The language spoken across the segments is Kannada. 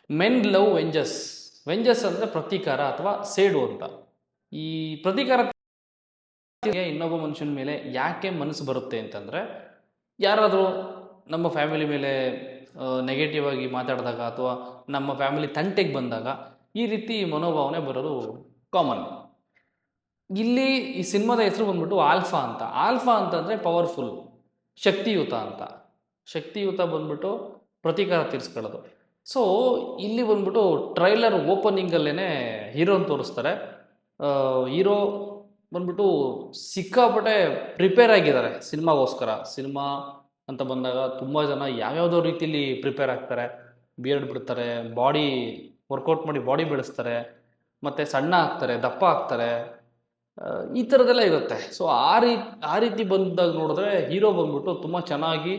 Men love ವೆಂಜಸ್. ವೆಂಜಸ್ ಅಂದರೆ ಪ್ರತೀಕಾರ ಅಥವಾ ಸೇಡು ಅಂತ. ಈ ಪ್ರತೀಕಾರ ಇನ್ನೊಬ್ಬ ಮನುಷ್ಯನ ಮೇಲೆ ಯಾಕೆ ಮನಸ್ಸು ಬರುತ್ತೆ ಅಂತಂದರೆ, ಯಾರಾದರೂ ನಮ್ಮ ಫ್ಯಾಮಿಲಿ ಮೇಲೆ ನೆಗೆಟಿವ್ ಆಗಿ ಮಾತಾಡಿದಾಗ ಅಥವಾ ನಮ್ಮ ಫ್ಯಾಮಿಲಿ ತಂಟೆಗೆ ಬಂದಾಗ ಈ ರೀತಿ ಮನೋಭಾವನೆ ಬರೋದು ಕಾಮನ್. ಇಲ್ಲಿ ಈ ಸಿನಿಮಾದ ಹೆಸರು ಬಂದ್ಬಿಟ್ಟು ಆಲ್ಫಾ ಅಂತ. ಆಲ್ಫಾ ಅಂತಂದರೆ ಪವರ್ಫುಲ್, ಶಕ್ತಿಯುತ ಅಂತ. ಶಕ್ತಿಯುತ ಬಂದ್ಬಿಟ್ಟು ಪ್ರತೀಕಾರ ತೀರಿಸ್ಕೊಳ್ಳೋದು. ಸೊ ಇಲ್ಲಿ ಬಂದ್ಬಿಟ್ಟು ಟ್ರೈಲರ್ ಓಪನಿಂಗಲ್ಲೇ ಹೀರೋನ ತೋರಿಸ್ತಾರೆ. ಹೀರೋ ಬಂದ್ಬಿಟ್ಟು ಸಿಕ್ಕಾಪಟ್ಟೆ ಪ್ರಿಪೇರ್ ಆಗಿದ್ದಾರೆ ಸಿನಿಮಾಗೋಸ್ಕರ. ಸಿನಿಮಾ ಅಂತ ಬಂದಾಗ ತುಂಬ ಜನ ಯಾವ್ಯಾವುದೋ ರೀತಿಯಲ್ಲಿ ಪ್ರಿಪೇರ್ ಆಗ್ತಾರೆ. ಬಿಯರ್ಡ್ ಬಿಡ್ತಾರೆ, ಬಾಡಿ ವರ್ಕೌಟ್ ಮಾಡಿ ಬಾಡಿ ಬೆಳೆಸ್ತಾರೆ, ಮತ್ತು ಸಣ್ಣ ಆಗ್ತಾರೆ, ದಪ್ಪ ಆಗ್ತಾರೆ, ಈ ಥರದ್ದೆಲ್ಲ ಇರುತ್ತೆ. ಸೊ ಆ ರೀತಿ ಬಂದಾಗ ನೋಡಿದ್ರೆ ಹೀರೋ ಬಂದ್ಬಿಟ್ಟು ತುಂಬ ಚೆನ್ನಾಗಿ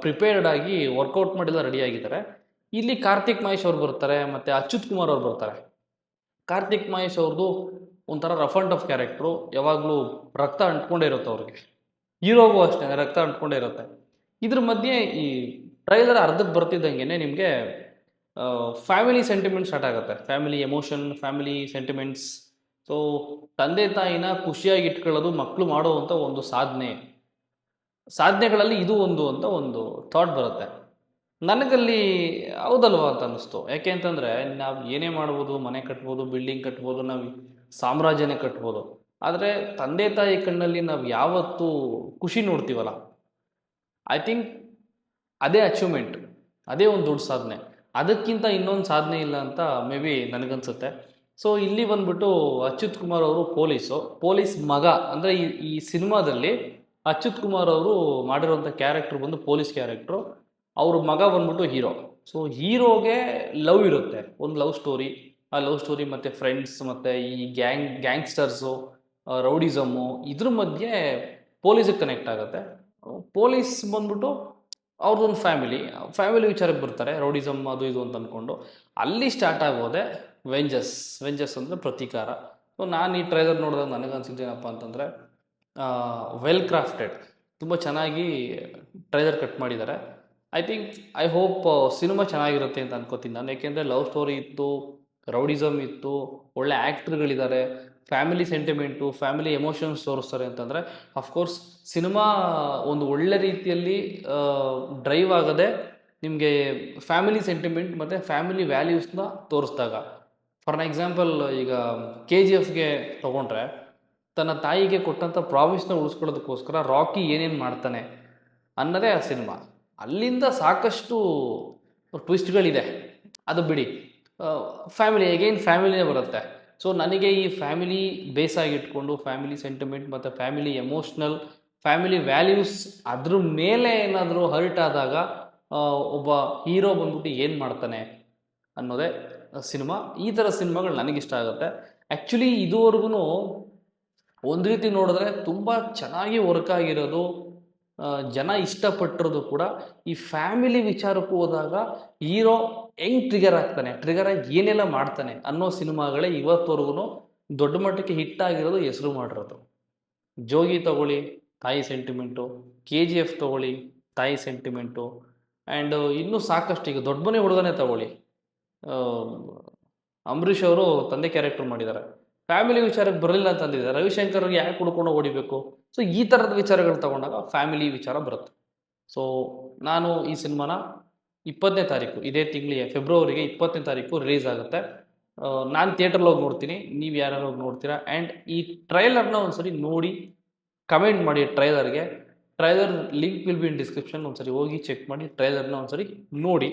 ಪ್ರಿಪೇರ್ಡ್ ಆಗಿ ವರ್ಕೌಟ್ ಮಾಡಿಲ್ಲ ರೆಡಿಯಾಗಿದ್ದಾರೆ. ಇಲ್ಲಿ ಕಾರ್ತಿಕ್ ಮಹೇಶ್ ಅವ್ರು ಬರ್ತಾರೆ, ಮತ್ತು ಅಚ್ಯುತ್ ಕುಮಾರ್ ಅವ್ರು ಬರ್ತಾರೆ. ಕಾರ್ತಿಕ್ ಮಹೇಶ್ ಅವ್ರದ್ದು ಒಂಥರ ರಫ್ ಆ್ಯಂಡ್ ಟಫ್ ಕ್ಯಾರೆಕ್ಟ್ರು, ಯಾವಾಗಲೂ ರಕ್ತ ಅಂಟ್ಕೊಂಡೇ ಇರುತ್ತೆ ಅವ್ರಿಗೆ. ಹೀರೋಗೂ ಅಷ್ಟೇ ರಕ್ತ ಅಂಟ್ಕೊಂಡೇ ಇರುತ್ತೆ. ಇದ್ರ ಮಧ್ಯೆ ಈ ಟ್ರೈಲರ್ ಅರ್ಧಕ್ಕೆ ಬರ್ತಿದ್ದಂಗೆ ನಿಮಗೆ ಫ್ಯಾಮಿಲಿ ಸೆಂಟಿಮೆಂಟ್ ಸ್ಟಾರ್ಟ್ ಆಗುತ್ತೆ. Family emotion, family sentiments. So ತಂದೆ ತಾಯಿನ ಖುಷಿಯಾಗಿ ಇಟ್ಕೊಳ್ಳೋದು ಮಕ್ಕಳು ಮಾಡುವಂಥ ಒಂದು ಸಾಧನೆಗಳಲ್ಲಿ ಇದು ಒಂದು ಅಂತ ಒಂದು ಥಾಟ್ ಬರುತ್ತೆ. ನನಗಲ್ಲಿ ಹೌದಲ್ವಾ ಅಂತ ಅನ್ನಿಸ್ತು. ಯಾಕೆ ಅಂತಂದರೆ, ನಾವು ಏನೇ ಮಾಡ್ಬೋದು, ಮನೆ ಕಟ್ಬೋದು, ಬಿಲ್ಡಿಂಗ್ ಕಟ್ಬೋದು, ನಾವು ಸಾಮ್ರಾಜ್ಯನೇ ಕಟ್ಬೋದು. ಆದರೆ ತಂದೆ ತಾಯಿ ಕಣ್ಣಲ್ಲಿ ನಾವು ಯಾವತ್ತೂ ಖುಷಿ ನೋಡ್ತೀವಲ್ಲ, ಐ ಥಿಂಕ್ ಅದೇ ಅಚೀವ್ಮೆಂಟ್, ಅದೇ ಒಂದು ದೊಡ್ಡ ಸಾಧನೆ. ಅದಕ್ಕಿಂತ ಇನ್ನೊಂದು ಸಾಧನೆ ಇಲ್ಲ ಅಂತ ಮೇ ಬಿ ನನಗನ್ಸುತ್ತೆ. ಸೊ ಇಲ್ಲಿ ಬಂದ್ಬಿಟ್ಟು ಅಚ್ಯುತ್ ಕುಮಾರ್ ಅವರು ಪೊಲೀಸ್ ಮಗ. ಅಂದರೆ ಈ ಸಿನಿಮಾದಲ್ಲಿ ಅಚ್ಯುತ್ ಕುಮಾರ್ ಅವರು ಮಾಡಿರೋಂಥ ಕ್ಯಾರೆಕ್ಟ್ರ್ ಬಂದು ಪೊಲೀಸ್ ಕ್ಯಾರೆಕ್ಟ್ರು. ಅವ್ರ ಮಗ ಬಂದ್ಬಿಟ್ಟು ಹೀರೋ. ಸೊ ಹೀರೋಗೆ ಲವ್ ಇರುತ್ತೆ, ಒಂದು ಲವ್ ಸ್ಟೋರಿ. ಆ ಲವ್ ಸ್ಟೋರಿ ಮತ್ತು ಫ್ರೆಂಡ್ಸ್ ಮತ್ತು ಈ ಗ್ಯಾಂಗ್ಸ್ಟರ್ಸು, ರೌಡಿಸಮ್ಮು, ಇದ್ರ ಮಧ್ಯೆ ಪೊಲೀಸಿಗೆ ಕನೆಕ್ಟ್ ಆಗುತ್ತೆ. ಪೊಲೀಸ್ ಬಂದ್ಬಿಟ್ಟು ಅವ್ರದ್ದೊಂದು ಫ್ಯಾಮಿಲಿ ವಿಚಾರಕ್ಕೆ ಬರ್ತಾರೆ, ರೌಡಿಸಮ್ ಅದು ಇದು ಅಂತ ಅಂದ್ಕೊಂಡು. ಅಲ್ಲಿ ಸ್ಟಾರ್ಟ್ ಆಗೋದೆ ವೆಂಜಸ್ ಅಂದರೆ ಪ್ರತೀಕಾರ. ಸೊ ನಾನು ಈ ಟ್ರೈಲರ್ ನೋಡಿದಾಗ ನನಗನ್ಸಿದ್ದೇನಪ್ಪ ಅಂತಂದರೆ, ವೆಲ್ ಕ್ರಾಫ್ಟೆಡ್, ತುಂಬ ಚೆನ್ನಾಗಿ ಟ್ರೈಲರ್ ಕಟ್ ಮಾಡಿದ್ದಾರೆ. ಐ ಹೋಪ್ ಸಿನಿಮಾ ಚೆನ್ನಾಗಿರುತ್ತೆ ಅಂತ ಅನ್ಕೋತೀನಿ ನಾನು. ಯಾಕೆಂದರೆ ಲವ್ ಸ್ಟೋರಿ ಇತ್ತು, ರೌಡಿಸಮ್ ಇತ್ತು, ಒಳ್ಳೆ ಆ್ಯಕ್ಟ್ರ್ಗಳಿದ್ದಾರೆ, ಫ್ಯಾಮಿಲಿ ಸೆಂಟಿಮೆಂಟು, ಫ್ಯಾಮಿಲಿ ಎಮೋಷನ್ಸ್ ತೋರಿಸ್ತಾರೆ ಅಂತಂದರೆ ಅಫ್ಕೋರ್ಸ್ ಸಿನಿಮಾ ಒಂದು ಒಳ್ಳೆ ರೀತಿಯಲ್ಲಿ ಡ್ರೈವ್ ಆಗದೆ ನಿಮಗೆ ಫ್ಯಾಮಿಲಿ ಸೆಂಟಿಮೆಂಟ್ ಮತ್ತು ಫ್ಯಾಮಿಲಿ ವ್ಯಾಲ್ಯೂಸ್ನ ತೋರಿಸಿದಾಗ. ಫಾರ್ ಎಕ್ಸಾಂಪಲ್, ಈಗ KGFಗೆ ತೊಗೊಂಡ್ರೆ, ತನ್ನ ತಾಯಿಗೆ ಕೊಟ್ಟಂಥ ಪ್ರಾಮಿಸ್ನ ಉಳಿಸ್ಕೊಳ್ಳೋದಕ್ಕೋಸ್ಕರ ರಾಕಿ ಏನೇನು ಮಾಡ್ತಾನೆ ಅನ್ನೋದೇ ಆ ಸಿನಿಮಾ. ಅಲ್ಲಿಂದ ಸಾಕಷ್ಟು ಟ್ವಿಸ್ಟ್ಗಳಿದೆ, ಅದು ಬಿಡಿ. ಫ್ಯಾಮಿಲಿನೇ ಬರುತ್ತೆ. ಸೊ ನನಗೆ ಈ ಫ್ಯಾಮಿಲಿ ಬೇಸಾಗಿಟ್ಕೊಂಡು ಫ್ಯಾಮಿಲಿ ಸೆಂಟಿಮೆಂಟ್ ಮತ್ತು ಫ್ಯಾಮಿಲಿ ಎಮೋಷ್ನಲ್, ಫ್ಯಾಮಿಲಿ ವ್ಯಾಲ್ಯೂಸ್ ಅದ್ರ ಮೇಲೆ ಏನಾದರೂ ಹರ್ಟ್ ಆದಾಗ ಒಬ್ಬ ಹೀರೋ ಬಂದ್ಬಿಟ್ಟು ಏನು ಮಾಡ್ತಾನೆ ಅನ್ನೋದೇ ಸಿನಿಮಾ. ಈ ಥರ ಸಿನಿಮಾಗಳು ನನಗಿಷ್ಟ ಆಗುತ್ತೆ. ಆ್ಯಕ್ಚುಲಿ ಇದುವರೆಗೂ ಒಂದು ರೀತಿ ನೋಡಿದ್ರೆ ತುಂಬ ಚೆನ್ನಾಗಿ ವರ್ಕ್ ಆಗಿರೋದು, ಜನ ಇಷ್ಟಪಟ್ಟಿರೋದು ಕೂಡ ಈ ಫ್ಯಾಮಿಲಿ ವಿಚಾರಕ್ಕೂ ಹೋದಾಗ ಹೀರೋ ಹೆಂಗೆ ಟ್ರಿಗರ್ ಆಗ್ತಾನೆ, ಟ್ರಿಗರಾಗಿ ಏನೆಲ್ಲ ಮಾಡ್ತಾನೆ ಅನ್ನೋ ಸಿನಿಮಾಗಳೇ ಇವತ್ತವರೆಗೂ ದೊಡ್ಡ ಮಟ್ಟಕ್ಕೆ ಹಿಟ್ಟಾಗಿರೋದು, ಹೆಸರು ಮಾಡಿರೋದು. ಜೋಗಿ ತಗೊಳ್ಳಿ, ತಾಯಿ ಸೆಂಟಿಮೆಂಟು. KGF ತಗೊಳ್ಳಿ, ತಾಯಿ ಸೆಂಟಿಮೆಂಟು. ಆ್ಯಂಡ್ ಇನ್ನೂ ಸಾಕಷ್ಟು, ಈಗ ದೊಡ್ಡ ಮನೆ ಹುಡುಗನೇ ತಗೊಳ್ಳಿ, ಅಂಬರೀಷ್ ಅವರು ತಂದೆ ಕ್ಯಾರೆಕ್ಟರ್ ಮಾಡಿದ್ದಾರೆ. ಫ್ಯಾಮಿಲಿ ವಿಚಾರಕ್ಕೆ ಬರಲಿಲ್ಲ ಅಂತಂದಿದ್ದಾರೆ, ರವಿಶಂಕರ್ಗೆ ಯಾಕೆ ಹುಡ್ಕೊಂಡು ಹೊಡಿಬೇಕು? ಸೊ ಈ ಥರದ ವಿಚಾರಗಳು ತಗೊಂಡಾಗ ಫ್ಯಾಮಿಲಿ ವಿಚಾರ ಬರುತ್ತೆ. ಸೊ ನಾನು ಈ ಸಿನಿಮಾನ 20ನೇ ತಾರೀಕು, ಇದೇ ತಿಂಗಳಿಗೆ ಫೆಬ್ರವರಿಗೆ 20ನೇ ತಾರೀಕು ರಿಲೀಸ್ ಆಗುತ್ತೆ. ನಾನು ಥಿಯೇಟ್ರಲ್ಲಿ ಹೋಗಿ ನೋಡ್ತೀನಿ, ನೀವು ಯಾರು ಹೋಗಿ ನೋಡ್ತೀರಾ? ಆ್ಯಂಡ್ ಈ ಟ್ರೈಲರ್ನ ಒಂದ್ಸರಿ ನೋಡಿ ಕಮೆಂಟ್ ಮಾಡಿ. Trailer link will be in description. ಒಂದ್ಸರಿ ಹೋಗಿ ಚೆಕ್ ಮಾಡಿ, ಟ್ರೈಲರ್ನ ಒಂದ್ಸರಿ ನೋಡಿ.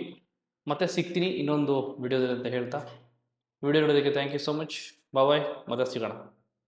ಮತ್ತೆ ಸಿಗ್ತೀನಿ ಇನ್ನೊಂದು ವಿಡಿಯೋದಲ್ಲಿ ಅಂತ ಹೇಳ್ತಾ, ವಿಡಿಯೋ ನೋಡೋದಕ್ಕೆ ಥ್ಯಾಂಕ್ ಯು ಸೊ ಮಚ್. ಬಾಯ್, ಮತ್ತೆ ಸಿಗೋಣ.